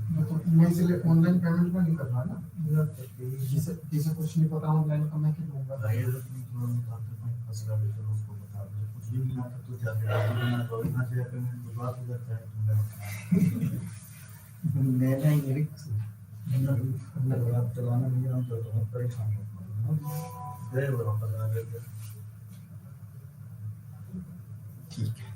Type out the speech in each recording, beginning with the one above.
मतलब मैं इसलिए ऑनलाइन पेमेंट का नहीं कर रहा ना, जैसे कुछ नहीं पता ऑनलाइन का मैं क्या दूंगा। उसको बता दो, कुछ भी नहीं आता तो जाते पेमेंट तो बात हो जाता है। मैंने मेरी चलाना नहीं जानते तो बहुत परेशान होता हूँ। गए वो पता देते। ठीक है।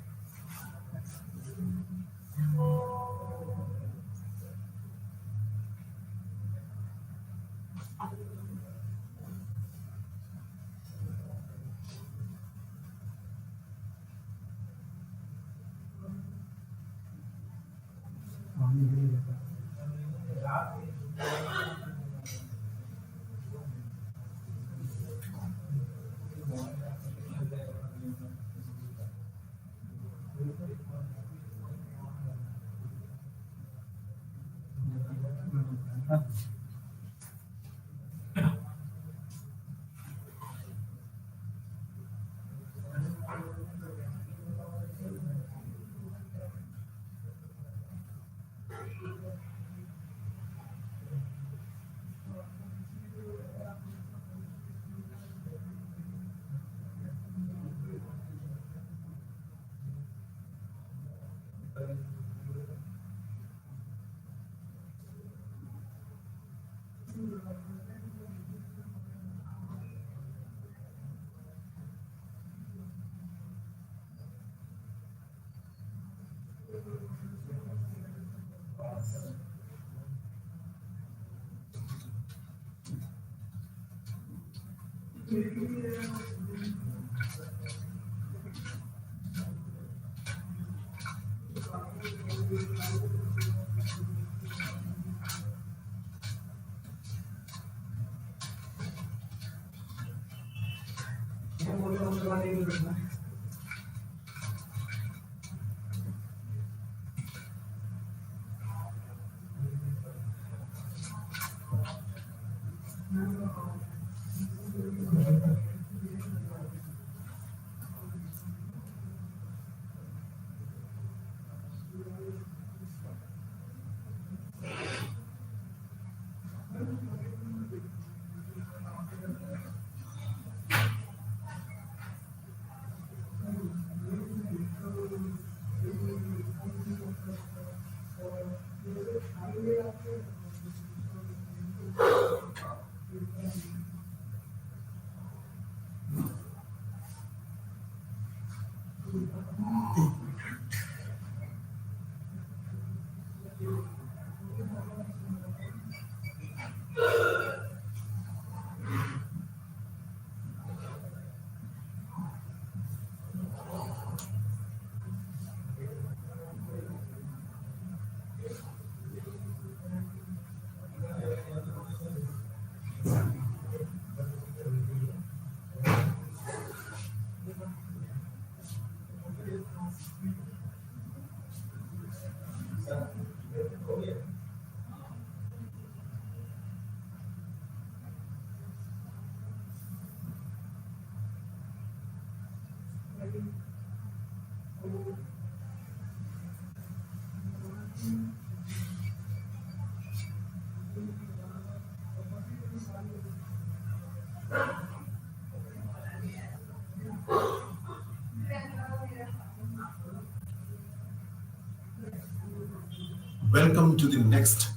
Welcome to the next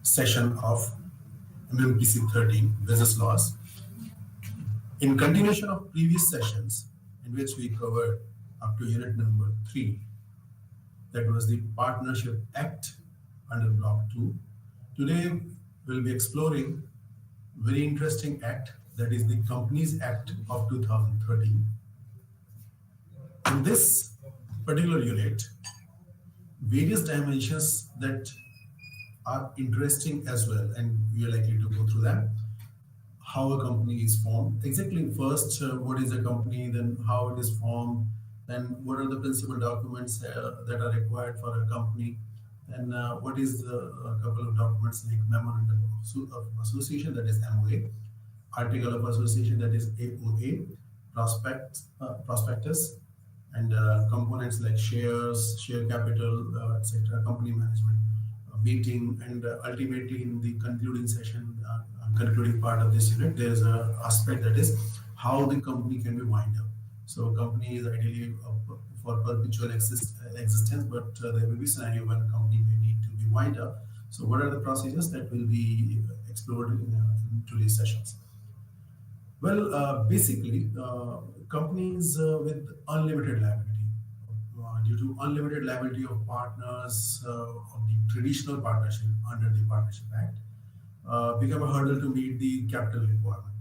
session of MMPC13 Business Laws. In continuation of previous sessions in which we covered up to unit number 3, that was the Partnership Act under Block 2. Today we'll be exploring very interesting act, that is the Companies Act of 2013. In this particular unit, various dimensions that are interesting as well, and we are likely to go through them. How a company is formed, exactly first, what is a company, then how it is formed, then what are the principal documents that are required for a company, and what is a couple of documents like Memorandum of Association, that is MOA, Article of Association, that is AOA, prospectus, and components like shares, share capital, etc., company management meeting, and ultimately in the concluding session, concluding part of this unit, there is a aspect that is how the company can be wind up. So company is ideally for perpetual existence, but there will be scenario when company may need to be wind up. So what are the procedures that will be explored in today's sessions? Well, basically, companies with unlimited liability, due to unlimited liability of partners of the traditional partnership under the Partnership Act, become a hurdle to meet the capital requirement.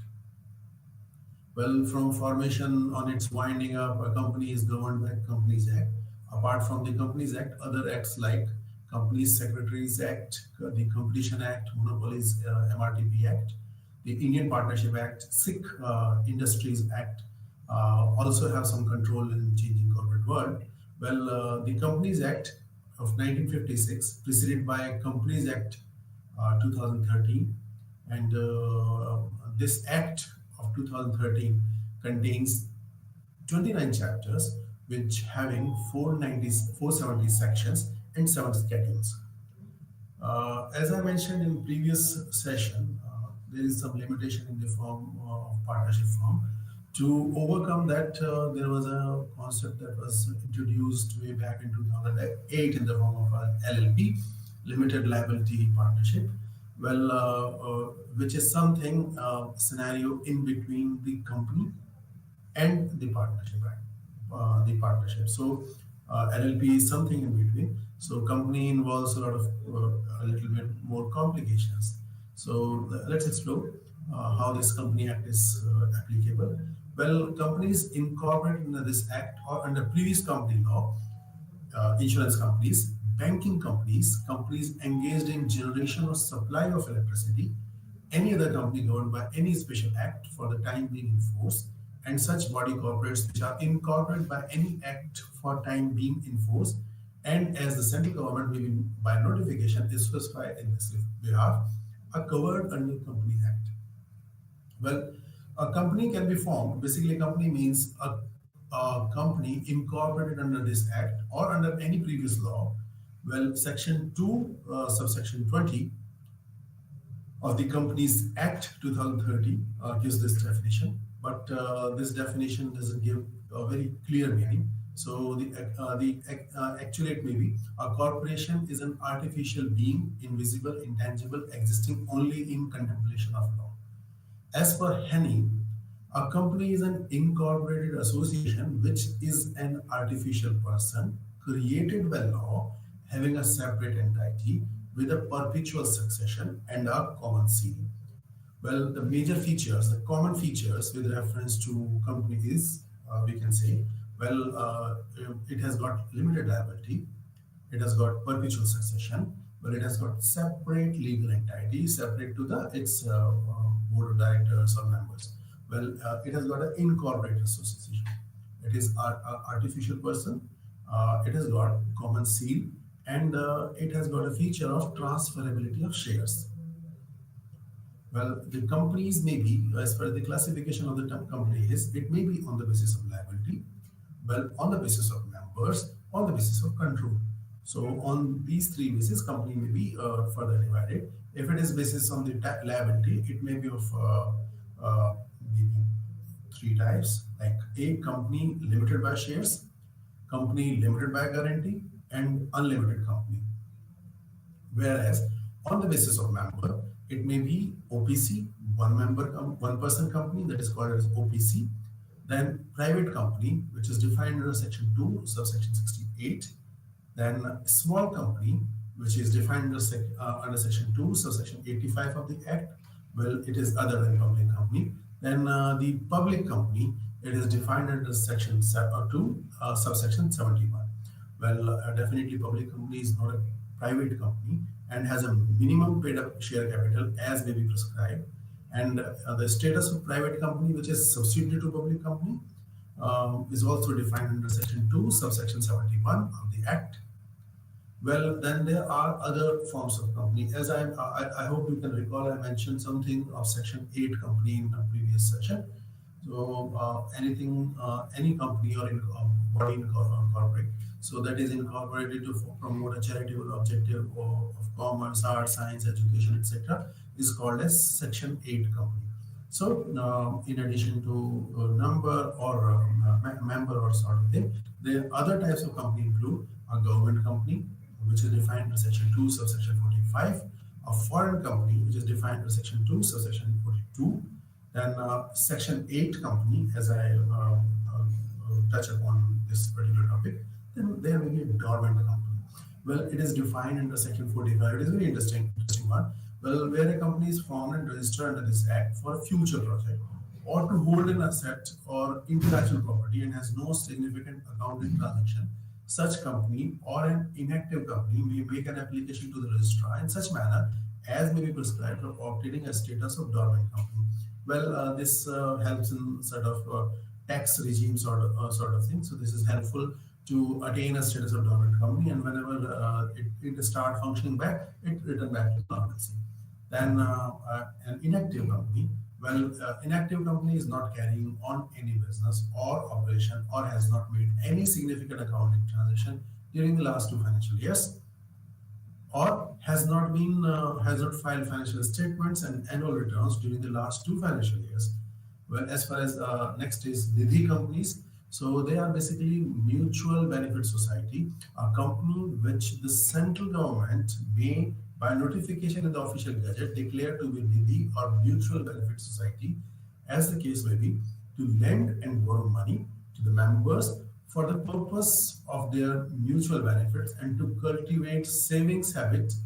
Well, from formation on its winding up, a company is governed by Companies Act. Apart from the Companies Act, other acts like Companies Secretaries Act, the Competition Act, Monopolies MRTP Act, the Indian Partnership Act, Sikh Industries Act also have some control in changing corporate world. Well, the Companies Act of 1956, preceded by Companies Act 2013, and this Act of 2013 contains 29 chapters, which having 470 sections and 7 schedules. As I mentioned in previous session, there is some limitation in the form of partnership form. To overcome that, there was a concept that was introduced way back in 2008 in the form of a LLP, Limited Liability Partnership. Well, which is something scenario in between the company and the partnership act, the partnership. So LLP is something in between. So company involves a lot of a little bit more complications. So let's explore how this company act is applicable. Well, companies incorporated under this act or under previous company law, insurance companies, banking companies, companies engaged in generation or supply of electricity, any other company governed by any special act for the time being in force, and such body corporates which are incorporated by any act for time being in force, and as the central government may be by notification is specified in this behalf, are covered under Companies Act. Well, a company can be formed. Basically, a company means a company incorporated under this act or under any previous law. Well, Section 2, subsection 20 of the Companies Act 2030 gives this definition, but this definition doesn't give a very clear meaning. So actually it may be a corporation is an artificial being, invisible, intangible, existing only in contemplation of law. As per Henning, a company is an incorporated association which is an artificial person created by law having a separate entity with a perpetual succession and a common seal. Well, the major features, the common features with reference to company is, we can say, well, it has got limited liability, it has got perpetual succession, but it has got separate legal entity, separate to the its board of directors or members. Well, it has got an incorporated association. It is an artificial person. It has got common seal, and it has got a feature of transferability of shares. Well, the companies may be, as per the classification of the company is, it may be on the basis of liability, well, on the basis of members, on the basis of control. So on these three bases, company may be further divided. If it is basis on the liability, it may be of maybe three types, like a company limited by shares, company limited by guarantee, and unlimited company. Whereas on the basis of member, it may be OPC, one person company, that is called as OPC. Then private company, which is defined under section 2, subsection 68. Then small company, which is defined under section 2, subsection 85 of the Act. Well, it is other than public company. Then the public company, it is defined under section 2, subsection 71. Well, definitely public company is not a private company and has a minimum paid up share capital as may be prescribed. And the status of private company, which is subsidiary to public company, is also defined under section 2, subsection 71 of the Act. Well, then there are other forms of company. As I hope you can recall, I mentioned something of section 8 company in a previous session. So anything, any company or body corporate, so that is incorporated to promote a charitable objective of commerce, art, science, education, etc., is called as Section 8 company. So, in addition to number or member or sort of thing, the other types of company include a government company, which is defined in Section 2, subsection 45, a foreign company, which is defined in Section 2, subsection 42, then Section 8 company, as I touch upon this particular topic, then there will be a dormant company. Well, it is defined under Section 45. It is a very interesting one. Well, where a company is formed and registered under this Act for a future project or to hold an asset or intellectual property and has no significant accounting transaction, such company or an inactive company may make an application to the registrar in such manner as may be prescribed for obtaining a status of dormant company. Well, this helps in sort of tax regime sort of thing. So this is helpful to attain a status of dormant company, and whenever it start functioning back, it return back to normalcy. Then an inactive company. Well, inactive company is not carrying on any business or operation or has not made any significant accounting transaction during the last 2 financial years, or has not filed financial statements and annual returns during the last 2 financial years. Well, as far as next is Nidhi companies, so they are basically mutual benefit society, a company which the central government may, by notification in the official gazette, declare to be Nidhi or mutual benefit society, as the case may be, to lend and borrow money to the members for the purpose of their mutual benefits and to cultivate savings habits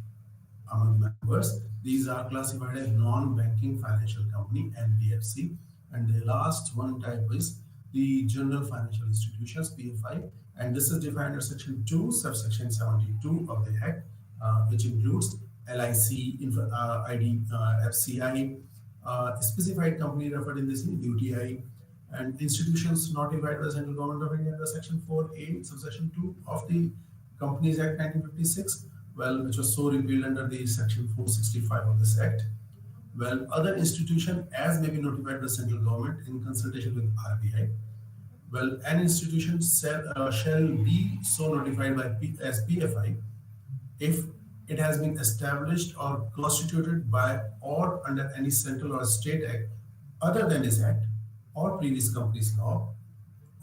among members. These are classified as non-banking financial company (NBFC), and the last one type is the general financial institutions (PFI), and this is defined under Section 2, subsection 72 of the Act, which includes LIC, ID, FCI, specified company referred in this UTI, and institutions notified by the central government of India under Section 4A, subsection 2 of the Companies Act 1956, well, which was so repealed under the Section 465 of this Act. Well, other institution as may be notified by the central government in consultation with RBI. Well, an institution shall be so notified by as PFI if it has been established or constituted by or under any central or state act other than this act or previous company's law,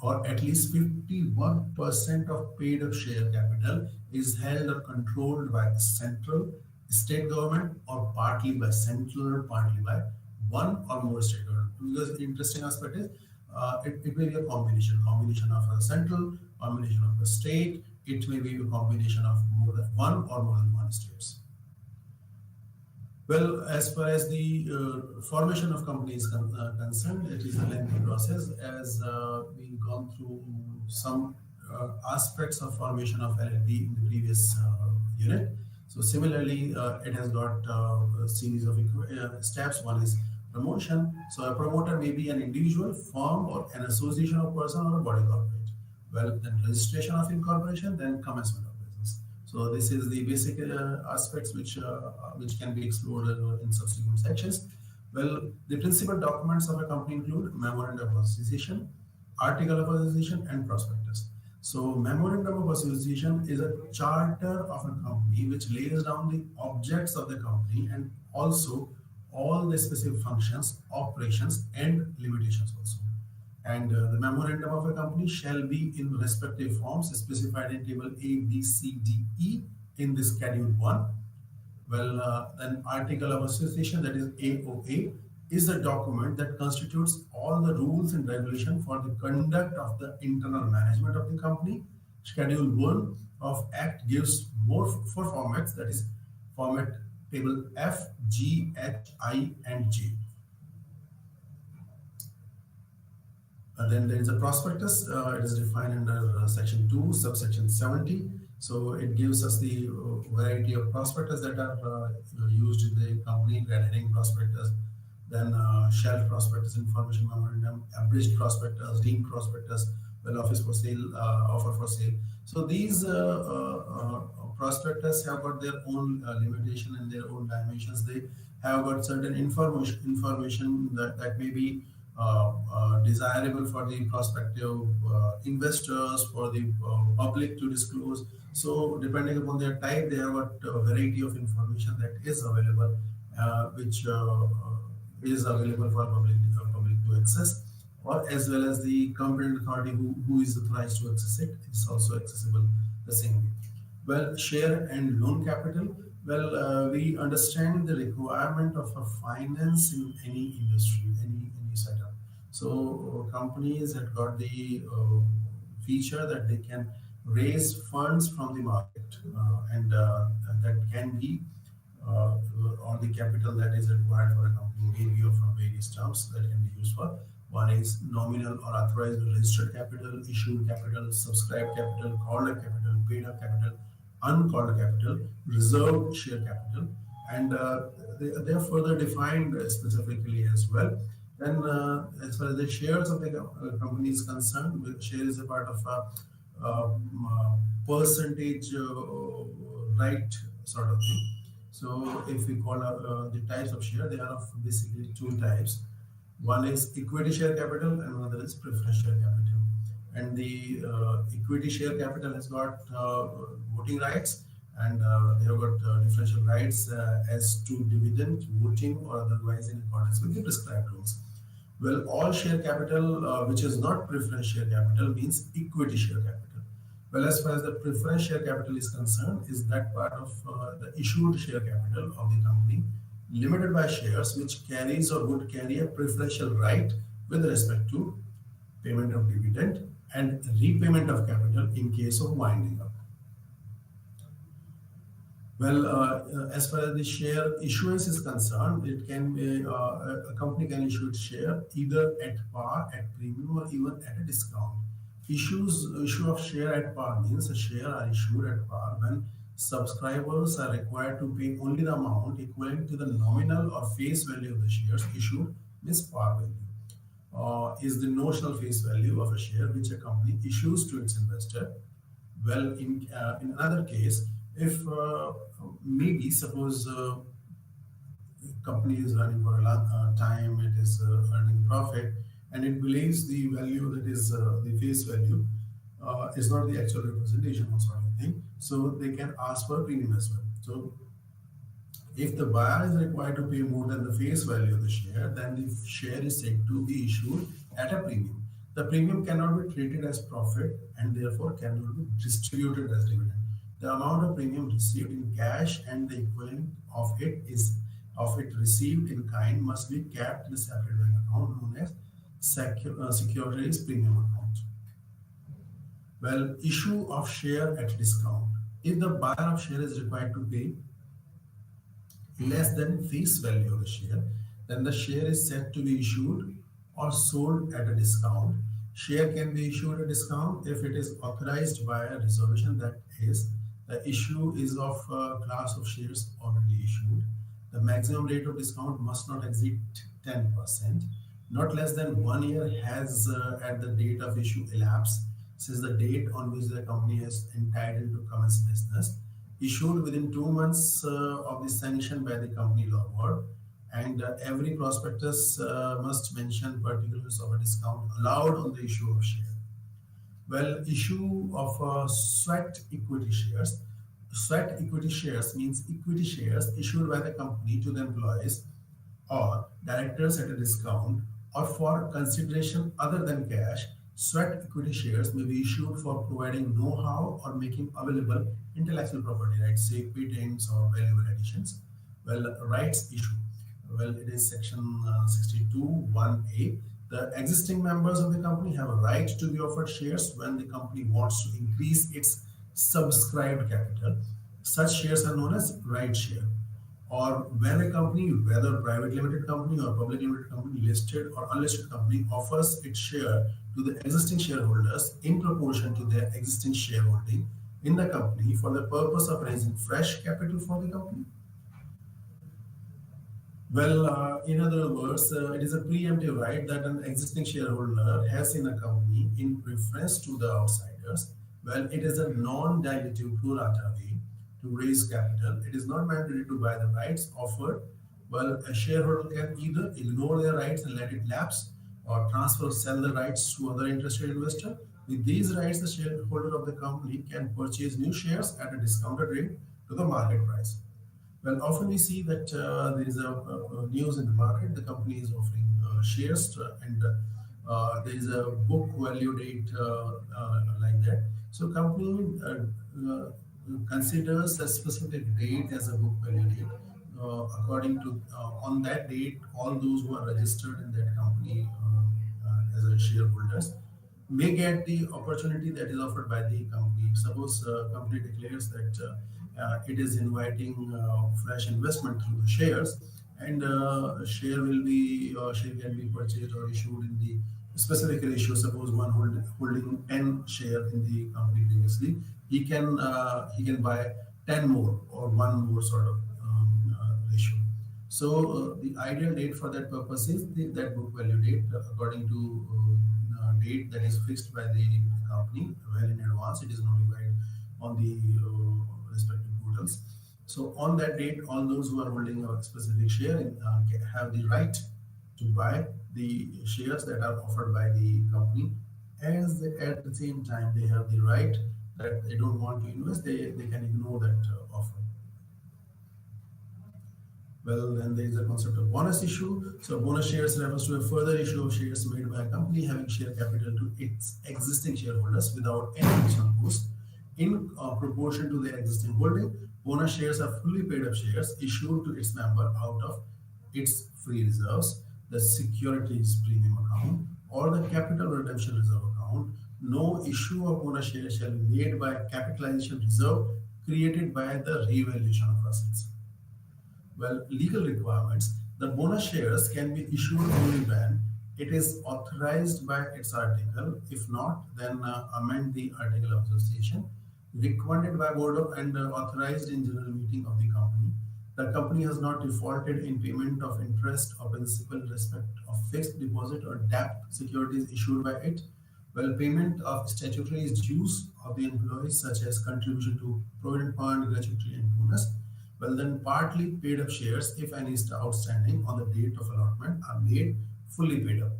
or at least 51% of paid up share capital is held or controlled by the central, state government, or partly by central, partly by one or more state government. Because the interesting aspect is it may be a combination of a central, combination of a state, it may be a combination of more than one or more than one states. Well, as far as the formation of company is concerned, it is a lengthy process, as we've gone through some aspects of formation of LLP in the previous unit. So similarly, it has got a series of steps. One is promotion. So a promoter may be an individual, firm, or an association of person or a body corporate. Well, then registration of incorporation, then commencement of business. So this is the basic aspects which can be explored in subsequent sections. Well, the principal documents of a company include memorandum of association, article of association, and prospectus. So memorandum of association is a charter of a company which lays down the objects of the company and also all the specific functions, operations, and limitations also. And the memorandum of a company shall be in respective forms specified in table A, B, C, D, E in the schedule 1. Well, an article of association, that is AOA, is a document that constitutes all the rules and regulation for the conduct of the internal management of the company. Schedule 1 of Act gives four formats, that is format table F, G, H, I, and J. And then there is a prospectus. It is defined under section 2, subsection 70. So it gives us the variety of prospectus that are used in the company: red herring prospectus, then shelf prospectus, information memorandum, abridged prospectus, deemed prospectus, well, office for sale, offer for sale. So these prospectus have got their own limitation and their own dimensions. They have got certain information that may be desirable for the prospective investors, for the public to disclose. So depending upon their type, they have got a variety of information that is available, which is available for public to access, or as well as the competent authority who is authorized to access it is also accessible the same way. Well, share and loan capital. Well, we understand the requirement of a finance in any industry, any setup. So companies have got the feature that they can raise funds from the market, and that can be or the capital that is required for a company may be of various terms that can be used for. One is nominal or authorized or registered capital, issued capital, subscribed capital, called up capital, paid up capital, uncalled capital, reserved share capital, and they are further defined specifically as well. Then, as far as the shares of the company is concerned, share is a part of a percentage right sort of thing. So if we call the types of share, they are of basically two types. One is equity share capital and another is preference share capital. And the equity share capital has got voting rights, and they have got differential rights as to dividend, voting, or otherwise in accordance with the prescribed rules. Well, all share capital which is not preference share capital means equity share capital. Well, as far as the preference share capital is concerned, is that part of the issued share capital of the company limited by shares which carries or would carry a preferential right with respect to payment of dividend and repayment of capital in case of winding up. Well, as far as the share issuance is concerned, it can be a company can issue its share either at par, at premium, or even at a discount. Issue of share at par means a share are issued at par when subscribers are required to pay only the amount equivalent to the nominal or face value of the shares issued, means par value. Is the notional face value of a share which a company issues to its investor. Well, in another case, if maybe suppose company is running for a long time, it is earning profit, and it believes the value that is the face value is not the actual representation or sort of thing. So they can ask for a premium as well. So if the buyer is required to pay more than the face value of the share, then the share is said to be issued at a premium. The premium cannot be treated as profit and therefore cannot be distributed as dividend. The amount of premium received in cash and the equivalent of it received in kind must be kept in a separate bank account known as securities premium account. Well, issue of share at discount. If the buyer of share is required to pay less than face value of the share, then the share is said to be issued or sold at a discount. Share can be issued at a discount if it is authorized by a resolution, that is, the issue is of a class of shares already issued. The maximum rate of discount must not exceed 10%. Not less than 1 year has at the date of issue elapsed since the date on which the company is entitled to commence business, issued within 2 months of the sanction by the company law board, and every prospectus must mention particulars of a discount allowed on the issue of share. Well, issue of sweat equity shares. Sweat equity shares means equity shares issued by the company to the employees or directors at a discount or for consideration other than cash. Sweat equity shares may be issued for providing know-how or making available intellectual property rights, say patents or valuable additions. Well, rights issue. Well, it is section 62(1)(a). The existing members of the company have a right to be offered shares when the company wants to increase its subscribed capital. Such shares are known as right share. Or when a company, whether private limited company or public limited company, listed or unlisted company, offers its share to the existing shareholders in proportion to their existing shareholding in the company for the purpose of raising fresh capital for the company. Well, in other words, it is a preemptive right that an existing shareholder has in a company in preference to the outsiders. Well, it is a non-dilutive pro rata way to raise capital. It is not mandatory to buy the rights offered. Well, a shareholder can either ignore their rights and let it lapse, or transfer or sell the rights to other interested investor. With these rights, the shareholder of the company can purchase new shares at a discounted rate to the market price. Well, often we see that there is a news in the market. The company is offering shares, and there is a book value date like that. So, company considers a specific date as a book value date. According to on that date, all those who are registered in that company as a shareholders may get the opportunity that is offered by the company. Suppose company declares that it is inviting fresh investment through the shares, and share can be purchased or issued in the specific ratio. Suppose one holding 10 share in the company previously, he can buy 10 more or one more sort of ratio. So the ideal date for that purpose is that book value date according to date that is fixed by the company well in advance. It is notified on the respective portals. So on that date, all those who are holding a specific share have the right to buy the shares that are offered by the company. At the same time, they have the right that they don't want to invest, they can ignore that offer. Well, then there is a concept of bonus issue. So bonus shares refers to a further issue of shares made by a company having share capital to its existing shareholders without any additional cost. In proportion to their existing holding, bonus shares are fully paid up shares issued to its member out of its free reserves, the securities premium account, or the capital redemption reserve account. No issue of bonus shares shall be made by capitalization reserve created by the revaluation of assets. Well, legal requirements. The bonus shares can be issued only when it is authorized by its article. If not, then amend the article of association. Recommended by board of and authorized in general meeting of the company. The company has not defaulted in payment of interest or principal in respect of fixed deposit or debt securities issued by it. Well, payment of statutory dues of the employees such as contribution to provident fund, gratuity, and bonus. Well, then partly paid up shares, if any is outstanding on the date of allotment, are made fully paid up.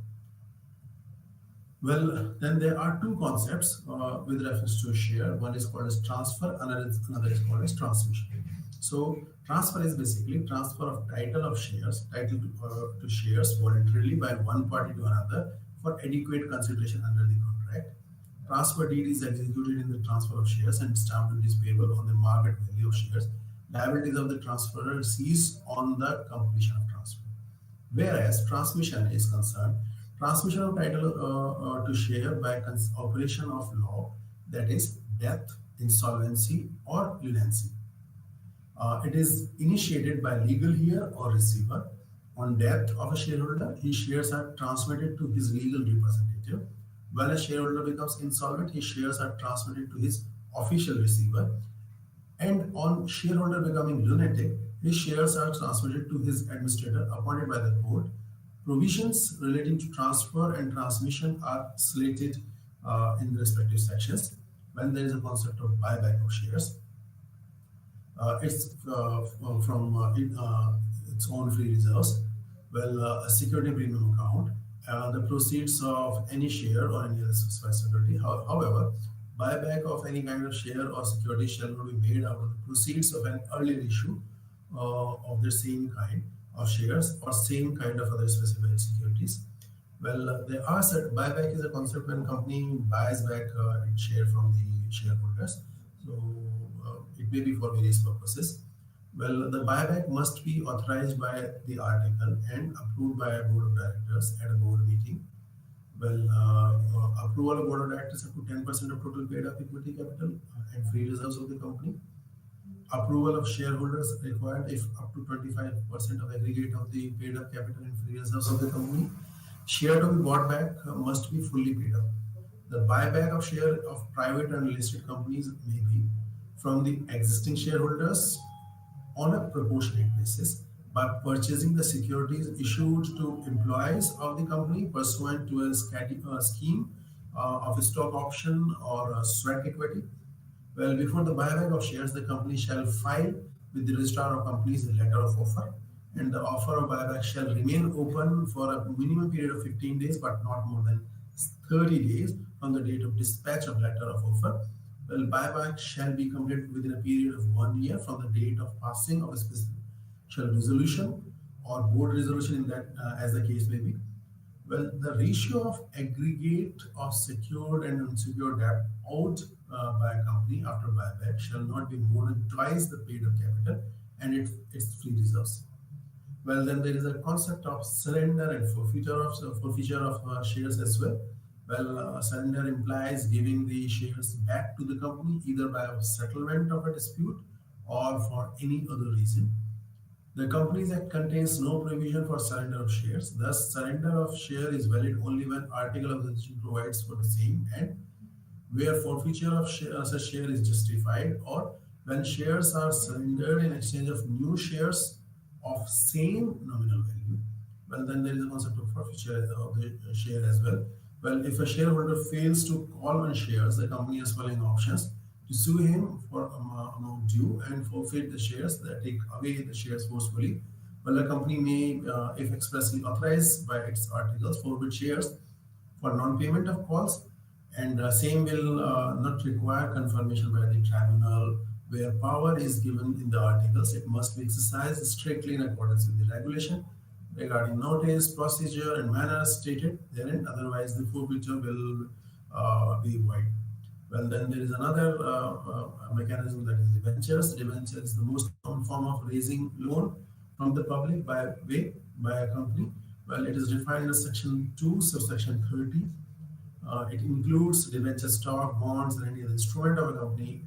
Well, then there are two concepts with reference to a share. One is called as transfer, another is called as transmission. So transfer is basically transfer of title of shares, to shares voluntarily by one party to another for adequate consideration under the contract. Transfer deed is executed in the transfer of shares and stamp duty is payable on the market value of shares. Liabilities of the transferor cease on the completion of transfer. Whereas transmission is concerned, transmission of title to share by operation of law, that is death, insolvency, or lunacy. It is initiated by legal heir or receiver. On death of a shareholder, his shares are transmitted to his legal representative. When a shareholder becomes insolvent, his shares are transmitted to his official receiver. And on shareholder becoming lunatic, his shares are transmitted to his administrator appointed by the court. Provisions relating to transfer and transmission are slated in the respective sections. When there is a concept of buyback of shares, it's from its own free reserves. Well, a security premium account, the proceeds of any share or any other specified security. However, buyback of any kind of share or security shall not be made out of the proceeds of an earlier issue of the same kind of shares or same kind of other specified securities. Well, there are certain buyback is a concept when company buys back its share from the shareholders. So it may be for various purposes. Well, the buyback must be authorized by the article and approved by a board of directors at a board meeting. Well, approval of board of directors up to 10% of total paid up equity capital and free reserves of the company. Approval of shareholders required if up to 25% of aggregate of the paid up capital and free reserves of the company. Share to be bought back must be fully paid up. The buyback of share of private and listed companies may be from the existing shareholders on a proportionate basis by purchasing the securities issued to employees of the company pursuant to a scheme of a stock option or a sweat equity. Well, before the buyback of shares, the company shall file with the registrar of companies a letter of offer and the offer of buyback shall remain open for a minimum period of 15 days, but not more than 30 days from the date of dispatch of letter of offer. Well, buyback shall be completed within a period of 1 year from the date of passing of a special resolution or board resolution in that as the case may be. Well, the ratio of aggregate of secured and unsecured debt owed by a company after buyback shall not be more than twice the paid up capital and its free reserves. Well, then there is a concept of surrender and forfeiture of shares as well. Well, surrender implies giving the shares back to the company either by a settlement of a dispute or for any other reason. The Companies Act contains no provision for surrender of shares. Thus, surrender of share is valid only when Article of Association provides for the same and where forfeiture of such share is justified or when shares are surrendered in exchange of new shares of same nominal value. Well, then there is a concept of forfeiture of the share as well. Well, if a shareholder fails to call on shares, the company has following options to sue him for amount due and forfeit the shares, that take away the shares forcefully. Well, the company may, if expressly authorized by its articles, forfeit shares for non-payment of calls, and same will not require confirmation by the tribunal. Where power is given in the articles, it must be exercised strictly in accordance with the regulation regarding notice, procedure, and manner stated therein. Otherwise, the forfeiture will be void. Well, then there is another mechanism, that is debentures. Debenture is the most common form of raising loan from the public by a company. Well, it is defined in Section 2, subsection 30. It includes debenture stock, bonds, and any other instrument of a company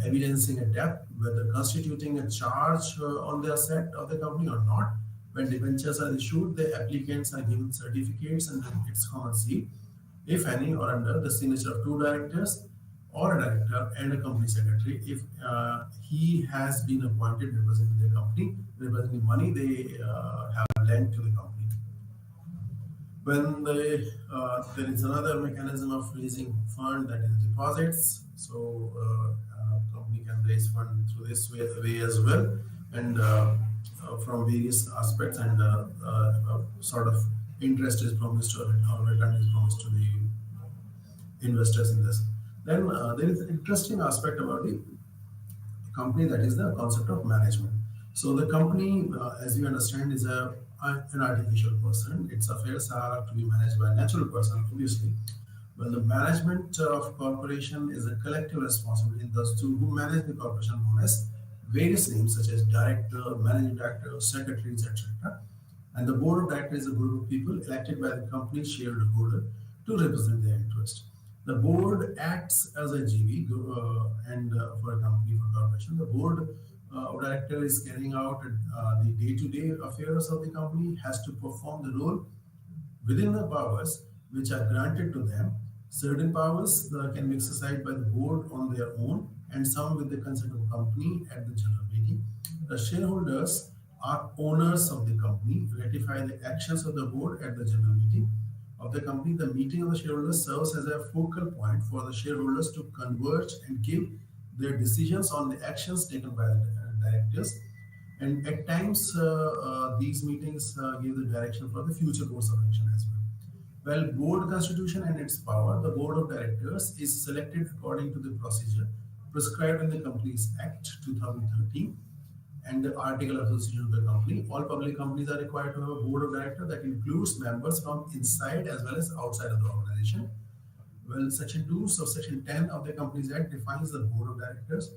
evidencing a debt, whether constituting a charge on the asset of the company or not. When debentures are issued, the applicants are given certificates and its common seal, if any, or under the signature of two directors or a director and a company secretary, if he has been appointed representing the company, representing money they have lent to the company. When there is another mechanism of raising fund, that is deposits. So company can raise fund through this way as well, and from various aspects, and sort of interest is promised to, or return is promised to the investors in this. Then there is an interesting aspect about the company, that is the concept of management. So the company, as you understand, is an artificial person. Its affairs are to be managed by a natural person, obviously. Well, the management of corporation is a collective responsibility. Thus, to who manage the corporation known as various names such as director, managing director, secretaries, etc. And the board of directors is a group of people elected by the company's shareholder to represent their interest. The board acts as a GV and for a company, for corporation. The board of directors is carrying out the day-to-day affairs of the company, has to perform the role within the powers which are granted to them. Certain powers can be exercised by the board on their own, and some with the consent of the company at the general meeting. The shareholders are owners of the company, ratify the actions of the board at the general meeting of the company. The meeting of the shareholders serves as a focal point for the shareholders to converge and give their decisions on the actions taken by the directors. And at times, these meetings give the direction for the future course of action as well. Well, board constitution and its power. The board of directors is selected according to the procedure prescribed in the Companies Act 2013 and the article of association of the company. All public companies are required to have a board of directors that includes members from inside as well as outside of the organization. Well, Section 2, subsection 10 of the Companies Act defines the board of directors.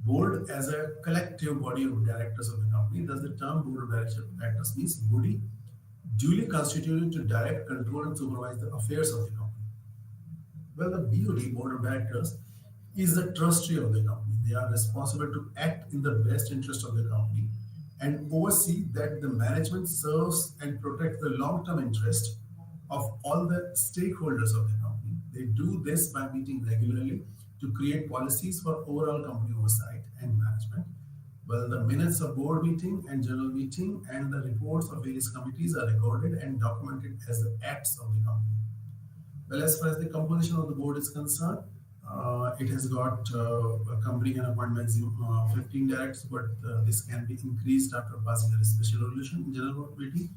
Board as a collective body of directors of the company. Thus, the term board of directors means body duly constituted to direct, control, and supervise the affairs of the company. Well, the BOD, board of directors, is the trustee of the company. They are responsible to act in the best interest of the company and oversee that the management serves and protects the long-term interest of all the stakeholders of the company. They do this by meeting regularly to create policies for overall company oversight and management. Well, the minutes of board meeting and general meeting and the reports of various committees are recorded and documented as the acts of the company. Well, as far as the composition of the board is concerned, It has got a company can appoint maximum 15 directors, but this can be increased after passing a special resolution in general meeting.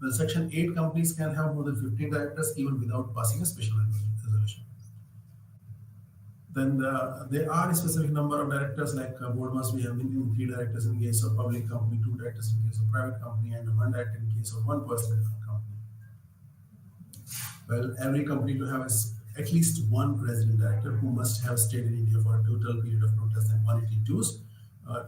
Well, Section 8 companies can have more than 15 directors even without passing a special resolution. Then there are a specific number of directors, like board must be having three directors in case of public company, two directors in case of private company, and one director in case of one person company. Well, every company to have at least one resident director who must have stayed in India for a total period of not less than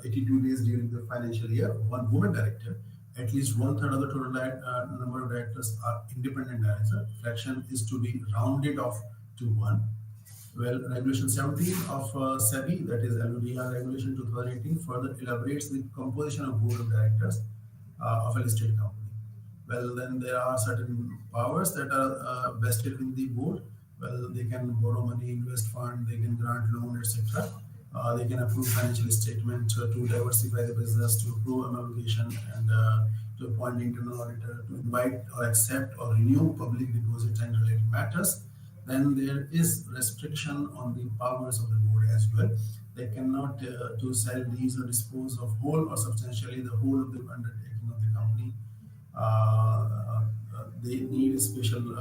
82 days during the financial year. One woman director. At least one third of the total number of directors are independent directors. Fraction is to be rounded off to one. Well, Regulation 17 of SEBI, that is LODR Regulation 2018, further elaborates the composition of board of directors of a listed company. Well, then there are certain powers that are vested in the board. Well, they can borrow money, invest fund, they can grant loan, etc. They can approve financial statement to diversify the business, to approve amalgamation, and to appoint internal auditor, to invite or accept or renew public deposits and related matters. Then there is restriction on the powers of the board as well. They cannot to sell, lease, or dispose of whole or substantially the whole of the undertaking of the company. They need a special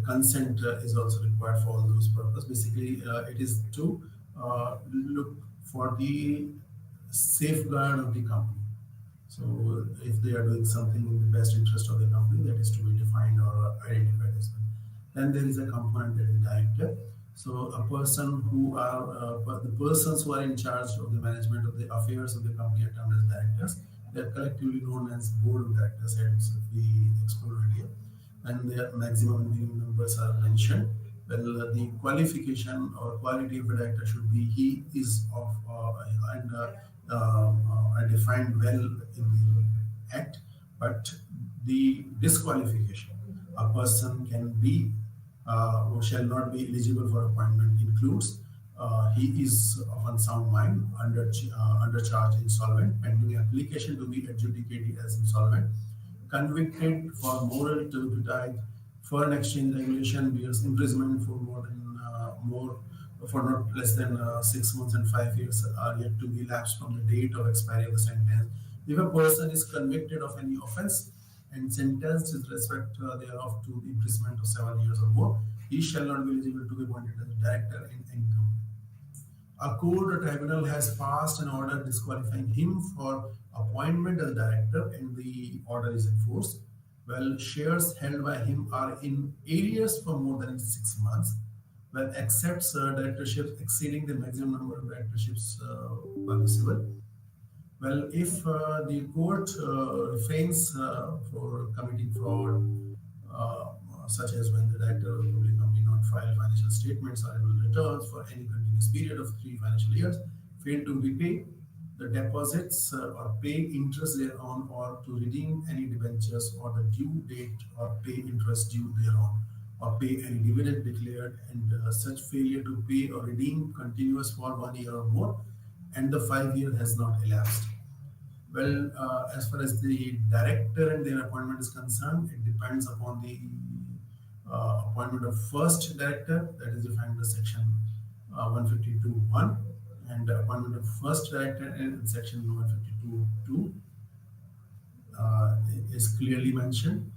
consent is also required for all those purposes. Basically, it is to look for the safeguard of the company. So if they are doing something in the best interest of the company, that is to be defined or identified as well. Then there is a component that is director. So a person who are the persons who are in charge of the management of the affairs of the company are termed as directors. They are collectively known as board of directors, as we explored earlier. And their maximum and minimum numbers are mentioned. Well, the qualification or quality of a director should be he is of and are defined well in the act, but the disqualification a person can be or shall not be eligible for appointment includes he is of unsound mind, undercharged, insolvent, pending application to be adjudicated as insolvent, convicted for moral turpitude, foreign exchange regulation, bears imprisonment for more for not less than 6 months, and 5 years are yet to be elapsed from the date of expiry of the sentence. If a person is convicted of any offence and sentenced with respect thereof to the imprisonment of 7 years or more, he shall not be eligible to be appointed as a director in any company. A court or tribunal has passed an order disqualifying him for appointment as director, and the order is enforced. Well, shares held by him are in arrears for more than 6 months. Well, accepts directorships exceeding the maximum number of directorships permissible. Well, if the court refrains for committing fraud, such as when the director of the public company not file financial statements or annual returns for any continuous period of 3 financial years, fail to repay the deposits or pay interest thereon, or to redeem any debentures or the due date, or pay interest due thereon, or pay any dividend declared, and such failure to pay or redeem continuous for 1 year or more, and the 5 year has not elapsed. Well, as far as the director and their appointment is concerned, it depends upon the appointment of first director, that is defined by section 152(1), and the appointment of first director in section 152(2) is clearly mentioned.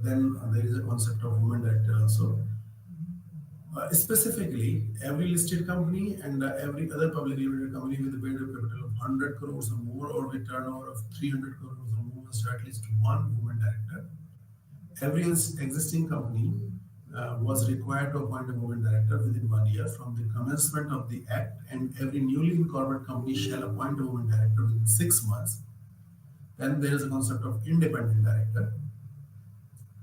Then there is a concept of woman director also. Specifically, every listed company and every other publicly limited company with a paid-up capital of 100 crores or more, or with turnover of 300 crores or more, must have at least one woman director. Every existing company was required to appoint a woman director within 1 year from the commencement of the act, and every newly incorporated company shall appoint a woman director within 6 months. Then there is a concept of independent director.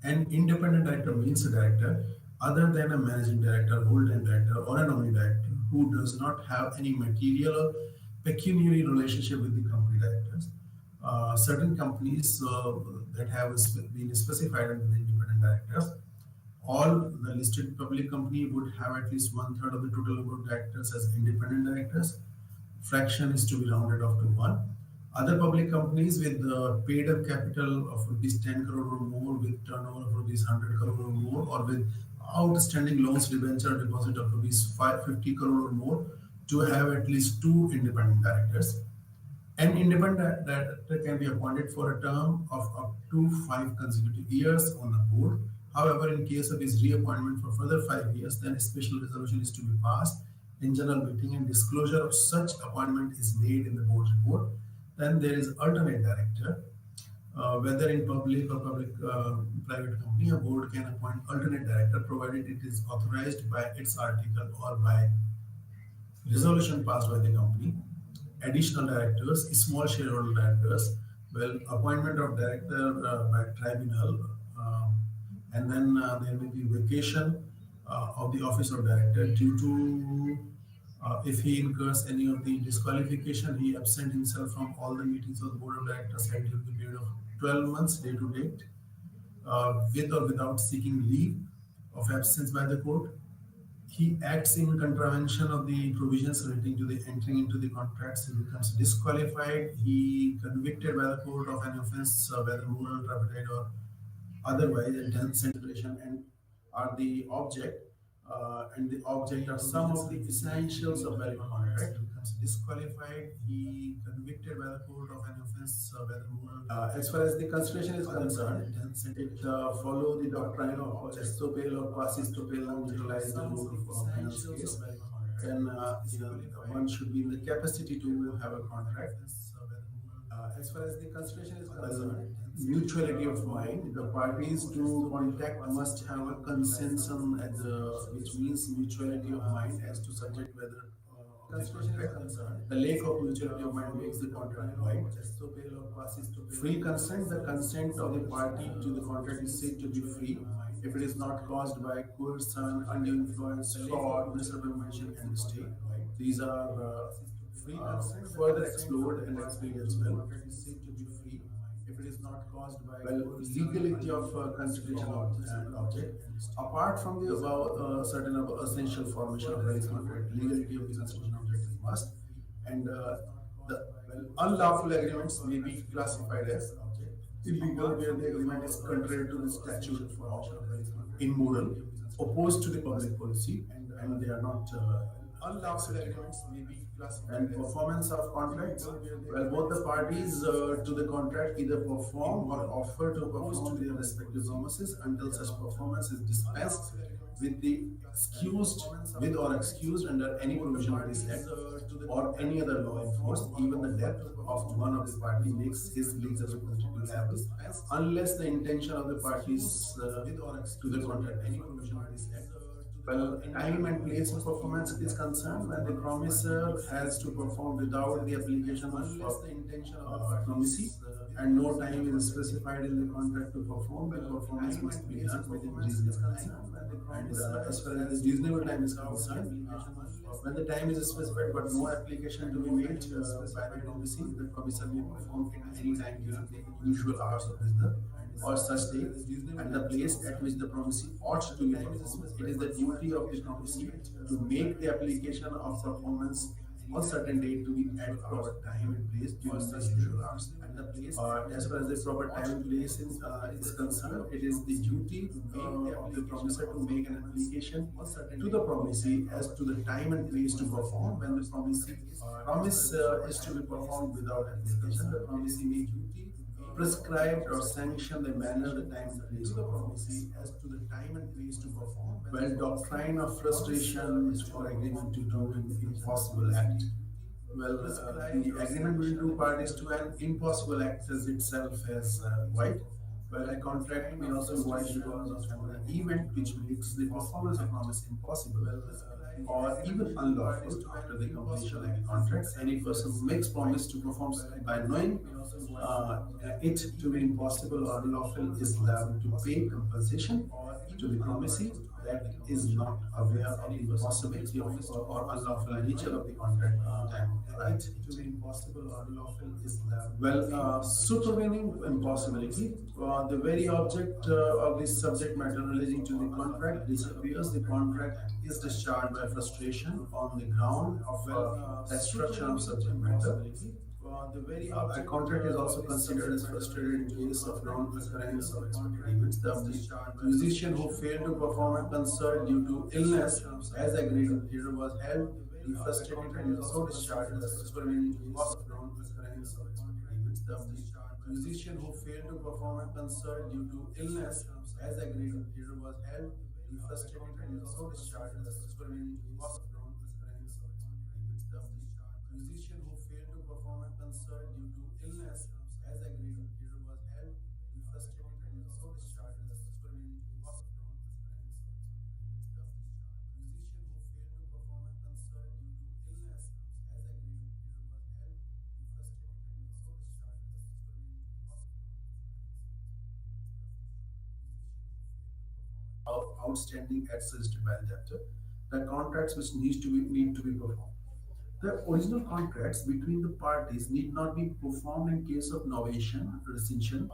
An independent director means a director other than a managing director, whole-time director, or a nominee director who does not have any material or pecuniary relationship with the company directors. Certain companies that have been specified under the independent directors, all the listed public company would have at least 1/3 of the total number of directors as independent directors. Fraction is to be rounded off to 1. Other public companies with paid-up capital of rupees 10 crore or more, with turnover of rupees 100 crore or more, or with outstanding loans, debenture, deposit of rupees 550 crore or more to have at least two independent directors. An independent director can be appointed for a term of up to 5 consecutive years on the board. However, in case of his reappointment for further 5 years, then a special resolution is to be passed in general meeting and disclosure of such appointment is made in the board's report. Then there is alternate director. Whether in public or public private company, a board can appoint alternate director provided it is authorized by its article or by resolution passed by the company. Additional directors, small shareholder directors, well, appointment of director by tribunal, and then there may be vacation of the office of director due to if he incurs any of the disqualification, he absent himself from all the meetings of the board of directors held during the period of 12 months day to date, with or without seeking leave of absence by the court. He acts in contravention of the provisions relating to the entering into the contracts. He becomes disqualified. He convicted by the court of an offense, whether moral, turpitude, or otherwise, intense consideration, and are the object and the object are some of the essentials of valid contract. He becomes disqualified. He convicted by the court of an offense, whether moral. As far as the constitution is concerned, it follow the doctrine of estopel or quasi estopel and utilize the rule of penal case. Then one should be in the capacity to have a contract. As far as the constitution is concerned, mutuality of mind. The parties to contract must have a consensus, which means mutuality of mind as to subject whether constitution is concerned. The lack of mutuality of mind makes the contract void. Free consent. The consent of the party to the contract is said to be free if it is not caused by coercion, undue influence, fraud, misrepresentation, and mistake. These are further explored and explained as well. If it is not caused by legality of consideration of an object, apart from the above certain essential formation of valid contract, legality of the constitution object is must, and the unlawful agreements may be classified as illegal where the agreement is contrary to the statute of immoral, opposed to the public policy, and they are not unlawful agreements may be classified. And performance of contracts, well, both the parties to the contract either perform or offer to perform their respective promises until such performance is dispensed with the excused with or excused under any provision of this act or any other law enforced. Even the death of one of the party makes his legal representative liable unless the intention of the parties to the contract any provision of this act. Well, time and place of performance is concerned when the promisor has to perform without the application of promisee, and no time is specified in the contract to perform, the performance must be done within reasonable time. And as far as the reasonable time is concerned, when the time is specified but no application to be made by the promisee, the promisor may perform at any time during the usual hours of business or such day, and the place at which the promisee ought to be performed. It is the duty of the promisee to make the application of performance on certain date to be at proper time and place during the usual hours. As far as the proper time and place is concerned, it is the duty of the promisor to make an application to the promisee as to the time and place to perform. When the promise is to be performed without application, the promisee may prescribed or sanctioned the manner, the time, and place of the promisee as to the time and place to perform. Well, doctrine of frustration is for agreement to do an impossible act. Well, the agreement between two parties to an impossible act as itself as void. Well, a contract may also void because of an event which makes the performance of promise impossible or even unlawful after the completion of the contract. Any person who makes promise to perform by knowing it to be impossible or unlawful is liable to pay compensation to the promisee that is not aware of the possibility of or unlawful nature of the contract right to be impossible or unlawful is well supervening impossibility the very object of this subject matter relating to the contract disappears. The contract is discharged by frustration on the ground of destruction of subject matter. A contract is also considered as frustrated in case of non-occurrence of expected events. The musician who failed to perform a concert due to illness, as agreed in theatre, was held, he frustrated and is also discharged as successful in case of non-occurrence of expected events. The musician who failed to perform a concert due to illness, as agreed in theatre, was held, he frustrated and is also discharged as successful in case of non-occurrence of expected events. The musician who failed to perform a concert due to illness, as agreed in theatre, was held, he frustrated and is also discharged as successful in case of non-occurrence of expected events. The musician who failed to perform a concert due to illness, as agreed in theatre, was held, he frustrated and is also discharged as successful in case of outstanding at suggested by the debtor, the contracts which need to be performed. The original contracts between the parties need not be performed in case of novation, rescission,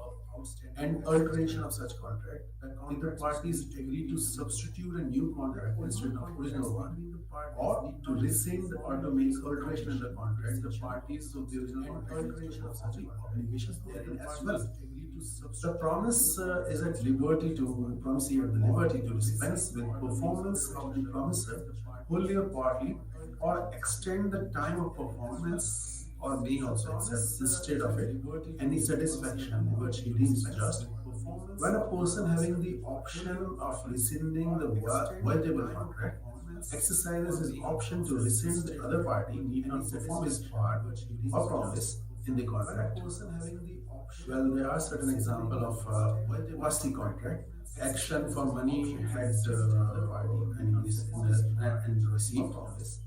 and alteration of such contract. If the parties agree to substitute a new contract instead of original one, or to rescind or to make alteration in the contract, the parties of the original contract of such obligations therein as well. The promise is at liberty to promisee at the liberty to dispense with performance of the promiser wholly or partly, or extend the time of performance, or may also accept instead of it any satisfaction which he deems just. When a person having the option of rescinding the voidable contract exercises his option to rescind, the other party need not perform his part or promise in the contract. Well, there are certain examples of quasi contract. Action for money had and received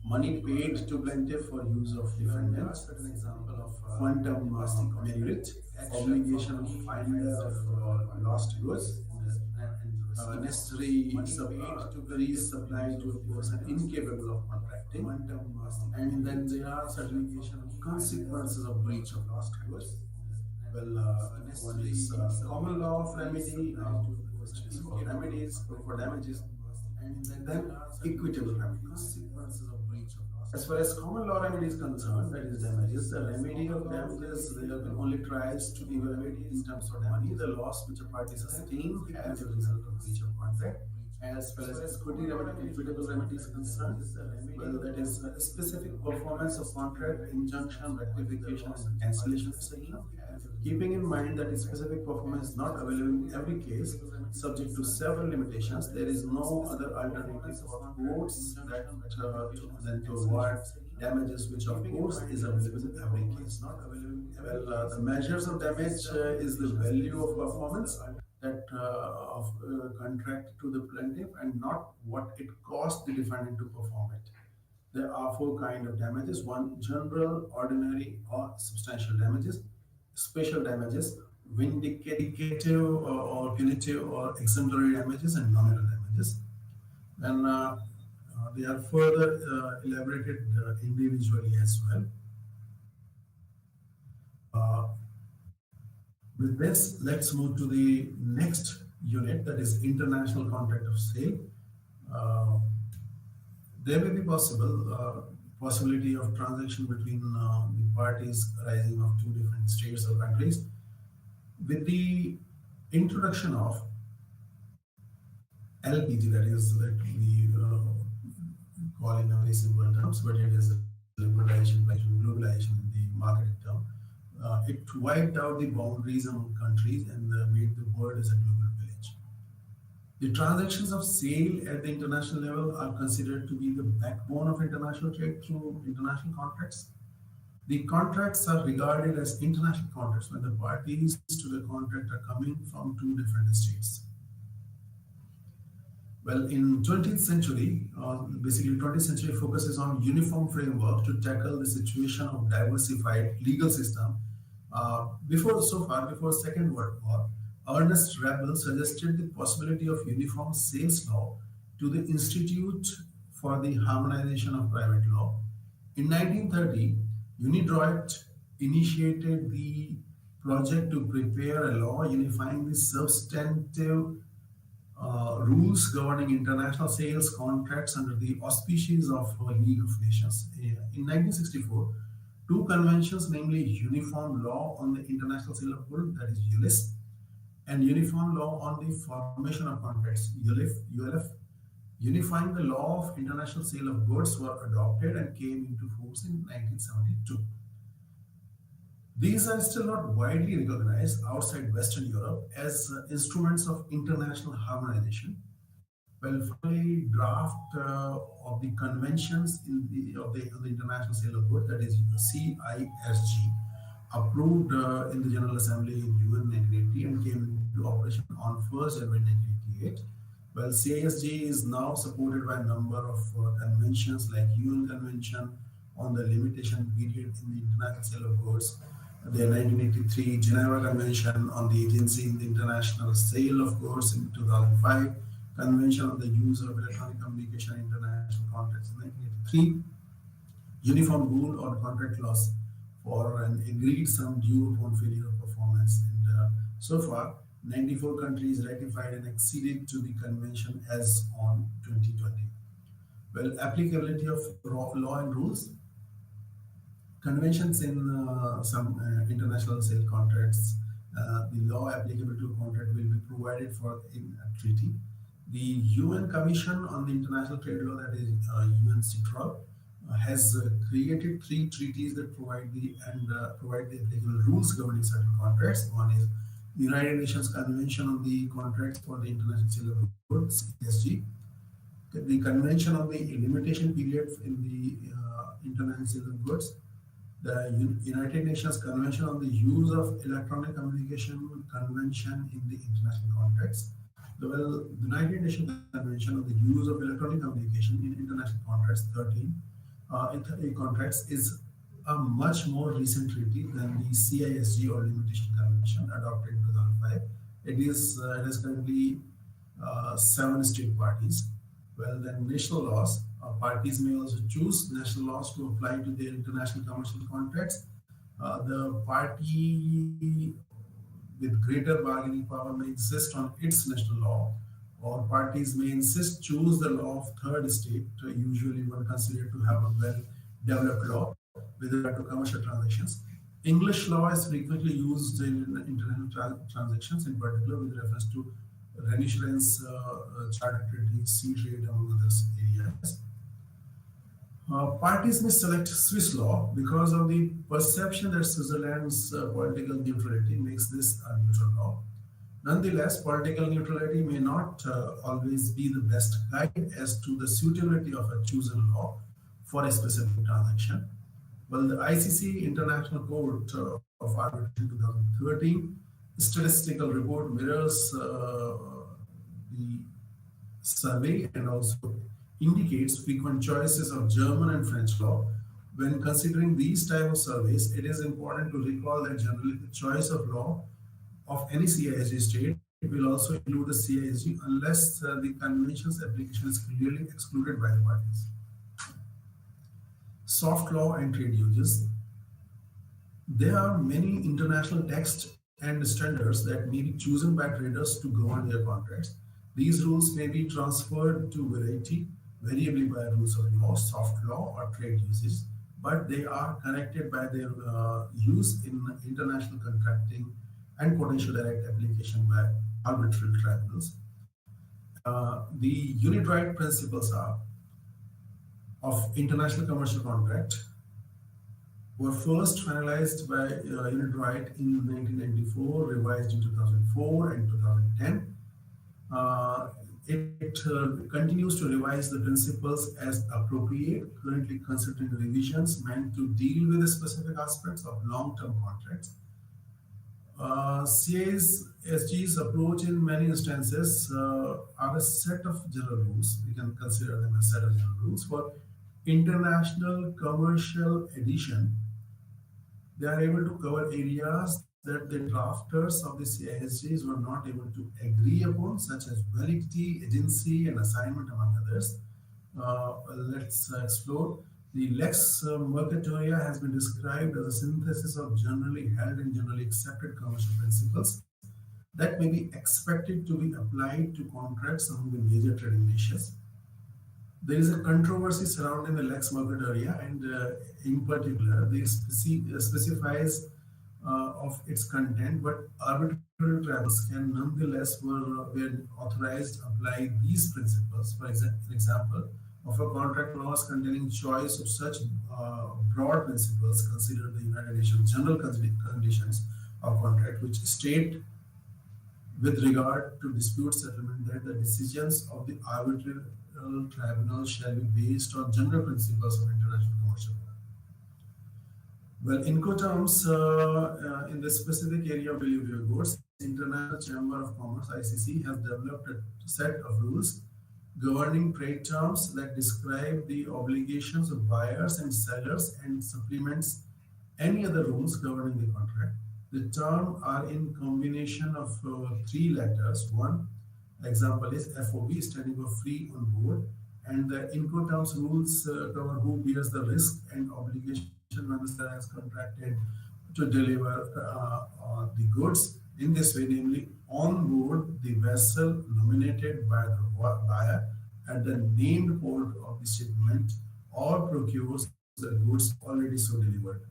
money paid to plaintiff for use of defendant, quantum merit, obligation of finder of lost goods, necessary fees supplied to a person incapable of contracting, and then there are certain consequences of breach of lost goods. Well, one is common law of remedy, which is for remedies, for damages, and then equitable remedies. As far as common law remedy is concerned, that is damages, the remedy of damages only tries to give a remedy in terms of money, the loss which a party sustained as a result of breach of contract. As far as equitable remedy is concerned, well, that is a specific performance of contract, injunction, rectification, and cancellation, etc. Keeping in mind that specific performance is not available in every case, subject to several limitations, there is no other alternative for courts than to avoid damages, which of course is available in every case. Well, the measures of damage is the value of performance that of contract to the plaintiff, and not what it cost the defendant to perform it. There are four kinds of damages: one, general, ordinary, or substantial damages; special damages, vindicative or punitive or exemplary damages; and nominal damages. And they are further elaborated individually as well. Uh, with this, let's move to the next unit, that is international contract of sale. Uh, there may be possibility of transaction between the parties arising of two different states or countries. With the introduction of LPG, that we call in a very simple terms, but it is liberalization, globalization in the marketing term. It wiped out the boundaries among countries and made the world as a global village. The transactions of sale at the international level are considered to be the backbone of international trade through international contracts. The contracts are regarded as international contracts when the parties to the contract are coming from two different states. Well, in 20th century, basically 20th century focuses on uniform framework to tackle the situation of diversified legal system. Before Second World War, Ernest Rabel suggested the possibility of uniform sales law to the Institute for the Harmonization of Private Law. In 1930, Unidroit initiated the project to prepare a law unifying the substantive rules governing international sales contracts under the auspices of League of Nations. In 1964, two conventions, namely Uniform Law on the International Sale of Goods, that is ULIS, and Uniform Law on the Formation of Contracts, ULF, unifying the law of international sale of goods, were adopted and came into force in 1972. These are still not widely recognized outside Western Europe as instruments of international harmonization. Well, finally, draft of the conventions of the international sale of goods, that is CISG, approved in the General Assembly in June 1980 and came into operation on 1st January 1988. Well, CISG is now supported by a number of conventions like UN Convention on the Limitation Period in the International Sale of Goods, the 1983 Geneva Convention on the Agency in the International Sale of Goods in 2005, Convention on the Use of Electronic Communication in International Contracts in 1983, Uniform Rule on Contract Loss for an agreed sum due upon failure of performance. And so far, 94 countries ratified and acceded to the convention as on 2020. Well, applicability of law and rules. Conventions in some international sale contracts, the law applicable to a contract will be provided for in a treaty. The UN Commission on the International Trade Law, that is UNCTRAL, has created three treaties that provide the applicable rules governing certain contracts. One is the United Nations Convention on the Contracts for the International Sale of Goods, CSG, the Convention on the Limitation Period in the International Sale of Goods, the United Nations Convention on the Use of Electronic Communication Convention in the International Contracts. The United Nations Convention on the Use of Electronic Communication in International Contracts 13 contracts is a much more recent treaty than the CISG or Limitation Convention adopted in 2005. It has currently 7 state parties. Well, then national laws. Parties may also choose national laws to apply to their international commercial contracts. The party with greater bargaining power may insist on its national law, or parties may insist choose the law of third state, usually one considered to have a well-developed law with regard to commercial transactions. English law is frequently used in international transactions, in particular with reference to reinsurance, charter treaty, sea trade, among other areas. Parties may select Swiss law because of the perception that Switzerland's political neutrality makes this a neutral law. Nonetheless, political neutrality may not always be the best guide as to the suitability of a chosen law for a specific transaction. Well, the ICC International Court of Arbitration 2013 statistical report mirrors the survey and also indicates frequent choices of German and French law. When considering these type of surveys, it is important to recall that generally the choice of law of any CISG state will also include the CISG unless the convention's application is clearly excluded by the parties. Soft law and trade uses. There are many international texts and standards that may be chosen by traders to govern their contracts. These rules may be transferred to variably by rules of law, soft law, or trade uses, but they are connected by their use in international contracting and potential direct application by arbitral tribunals. The unit right principles of international commercial contract were first finalized by unit right in 1994, revised in 2004 and 2010. It continues to revise the principles as appropriate, currently considering revisions meant to deal with the specific aspects of long-term contracts. CISG's approach in many instances are a set of general rules. We can consider them as a set of general rules for international commercial addition. They are able to cover areas that the drafters of the CISGs were not able to agree upon, such as validity, agency, and assignment, among others. Let's explore. The Lex Mercatoria has been described as a synthesis of generally held and generally accepted commercial principles that may be expected to be applied to contracts among the major trading nations. There is a controversy surrounding the Lex Mercatoria, and in particular, specifies of its content, but arbitrary travels can nonetheless were authorized apply these principles. For example, of a contract clause containing choice of such broad principles consider the United Nations General Conditions of Contract, which state with regard to dispute settlement that the decisions of the arbitral tribunal shall be based on general principles of international commercial law. Well, Incoterms, in the specific area of delivery of goods, International Chamber of Commerce (ICC) has developed a set of rules governing trade terms that describe the obligations of buyers and sellers and supplements any other rules governing the contract. The terms are in combination of three letters. One example is FOB, standing for free on board, and the Incoterms rules cover who bears the risk and obligation when the seller has contracted to deliver the goods. In this way, namely, on board the vessel nominated by the buyer at the named port of the shipment or procures the goods already so delivered.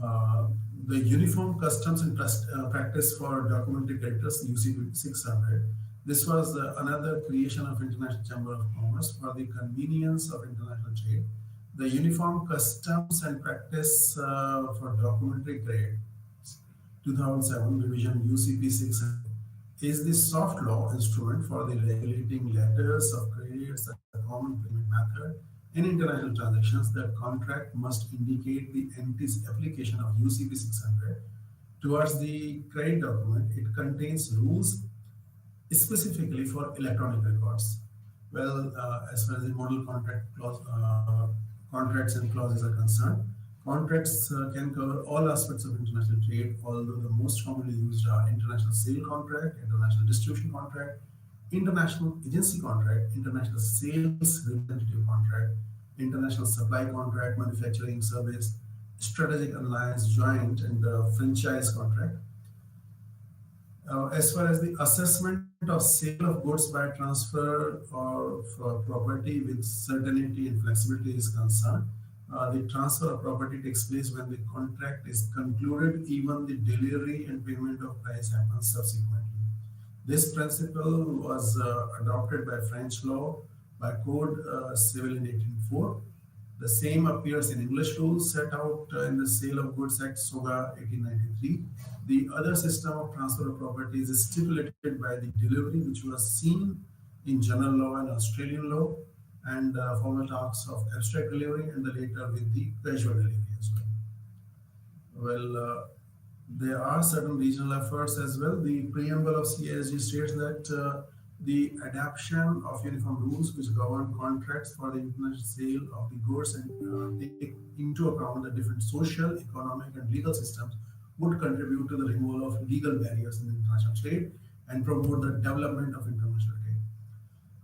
Uh, the Uniform Customs and Practice for Documentary Creditors (UCP 600). This was another creation of International Chamber of Commerce for the convenience of international trade. The Uniform Customs and Practice for Documentary Credit 2007 revision UCP 600 is the soft law instrument for the regulating letters of credit as a common payment method in international transactions. The contract must indicate the entity's application of UCP 600 towards the credit document. It contains rules specifically for electronic records. Well, as far as the model contracts and clauses are concerned, contracts can cover all aspects of international trade, although the most commonly used are international sale contract, international distribution contract, international agency contract, international sales representative contract, international supply contract, manufacturing service, strategic alliance, joint, and franchise contract. As far as the assessment of sale of goods by transfer or for property with certainty and flexibility is concerned, the transfer of property takes place when the contract is concluded, even the delivery and payment of price happens subsequently. This principle was adopted by French law by Code Civil in 1804. The same appears in English rules set out in the Sale of Goods Act SOGA 1893. The other system of transfer of properties is stipulated by the delivery, which was seen in general law and Australian law, and formal talks of abstract delivery, and the later with the casual delivery as well. Well, there are certain regional efforts as well. The preamble of CISG states that the adoption of uniform rules which govern contracts for the international sale of the goods and take into account the different social, economic, and legal systems would contribute to the removal of legal barriers in international trade and promote the development of international trade.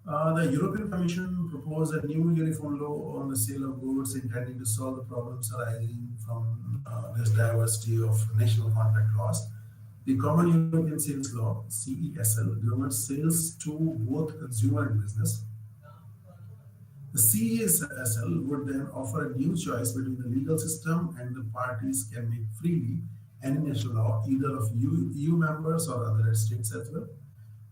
The European Commission proposed a new uniform law on the sale of goods, intending to solve the problems arising from this diversity of national contract laws. The Common European Sales Law (CESL) governs sales to both consumer and business. The CESL would then offer a new choice between the legal system, and the parties can make freely any national law, either of EU members or other states as well.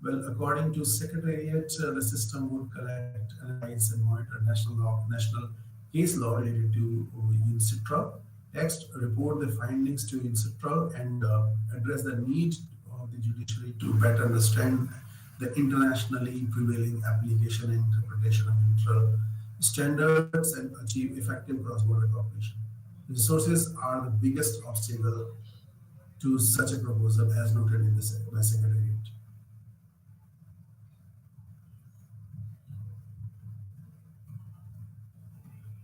Well, according to Secretariat, the system would collect, analyze, and monitor national case law related to UNCITRAL text, report the findings to UNCITRAL, and address the need of the judiciary to better understand the internationally prevailing application and interpretation of neutral standards and achieve effective cross-border cooperation. Resources are the biggest obstacle to such a proposal, as noted in the Secretariat.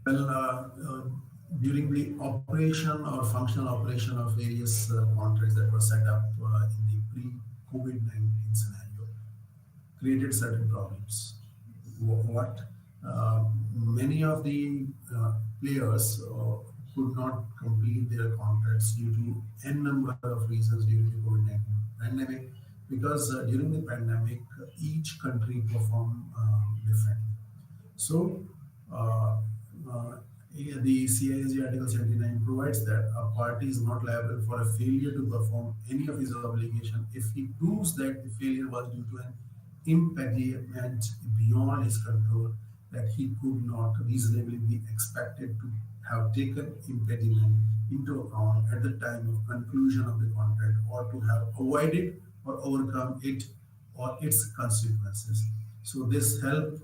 Well, during the operation or functional operation of various contracts that were set up in the pre-COVID-19 scenario, created certain problems. What many of the players could not complete their contracts due to n number of reasons during the COVID-19 pandemic. because during the pandemic, each country performed differently. So, uh, uh, the CISG Article 79 provides that a party is not liable for a failure to perform any of his obligation if he proves that the failure was due to an impediment beyond his control, that he could not reasonably be expected to have taken impediment into account at the time of conclusion of the contract, or to have avoided or overcome it or its consequences. So this help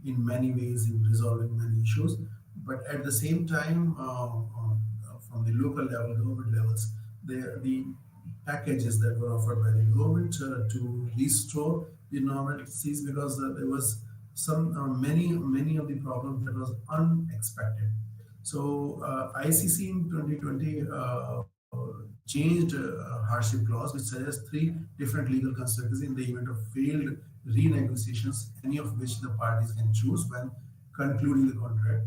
in many ways in resolving many issues. But at the same time, from the local level, government levels, the packages that were offered by the government to restore the normalcies, because there was some many of the problems that was unexpected. So ICC in 2020 changed hardship clause, which suggests three different legal consequences in the event of failed renegotiations, any of which the parties can choose when concluding the contract: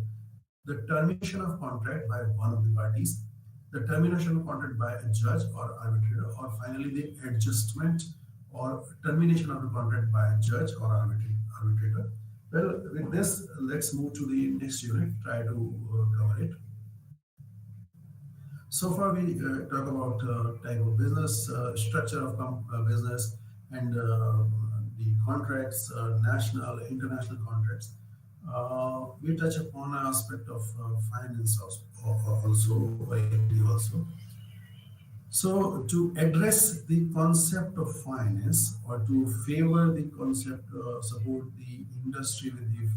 the termination of contract by one of the parties, the termination of contract by a judge or arbitrator, or finally the adjustment or termination of the contract by a judge or arbitrator. Well, with this, let's move to the next unit, try to cover it. So far, we talk about type of business, structure of business, and the contracts, national, international contracts. We touch upon an aspect of finance also, equity also. So, to address the concept of finance, or to favor the concept, support the industry with the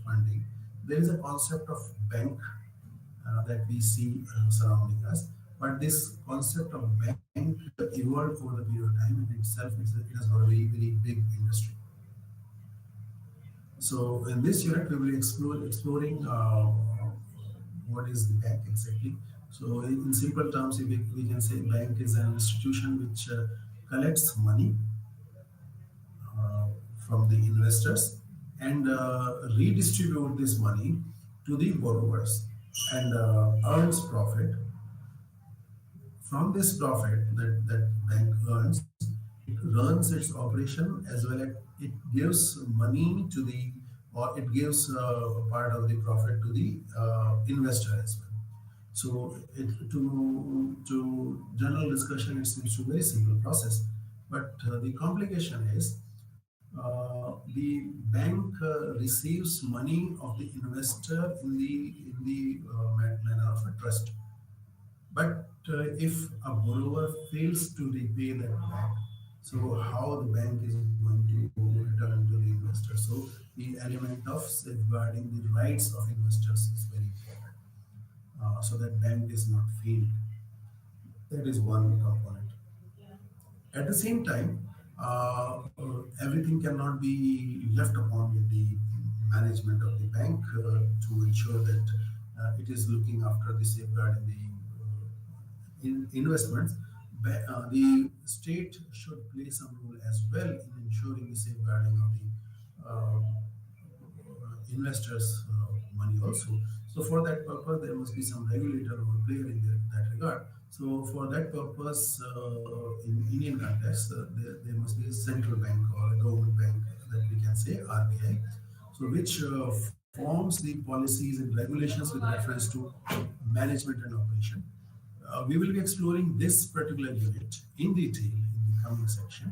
funding, there is a concept of bank that we see surrounding us. But this concept of bank evolved over the period of time, and itself it has got a very big industry. So in this unit, we will exploring what is the bank exactly. So in simple terms, we can say bank is an institution which collects money uh, from the investors and redistribute this money to the borrowers, and earns profit. From this profit that bank earns, it runs its operation, as well as it gives money to the, or it gives a part of the profit to the investor as well. So to general discussion, it seems to be a very simple process. But the complication is the bank receives money of the investor in the manner of a trust. But if a borrower fails to repay that back, so how the bank is going to return to the investor? So the element of safeguarding the rights of investors is very important, so that bank is not failed. That is one component. At the same time, everything cannot be left upon with the management of the bank to ensure that it is looking after the safeguarding the investments. The state should play some role as well in ensuring the safeguarding of the investors' money also. So for that purpose, there must be some regulator or player in that regard. So for that purpose, in Indian context, there must be a central bank or a government bank, that we can say RBI, so which forms the policies and regulations with reference to management and operation. We will be exploring this particular unit in detail in the coming section,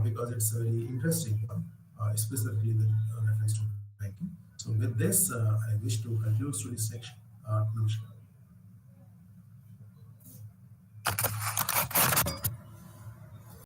because it's a very interesting one, specifically with reference to banking. So with this, I wish to conclude today's section. Namaskar.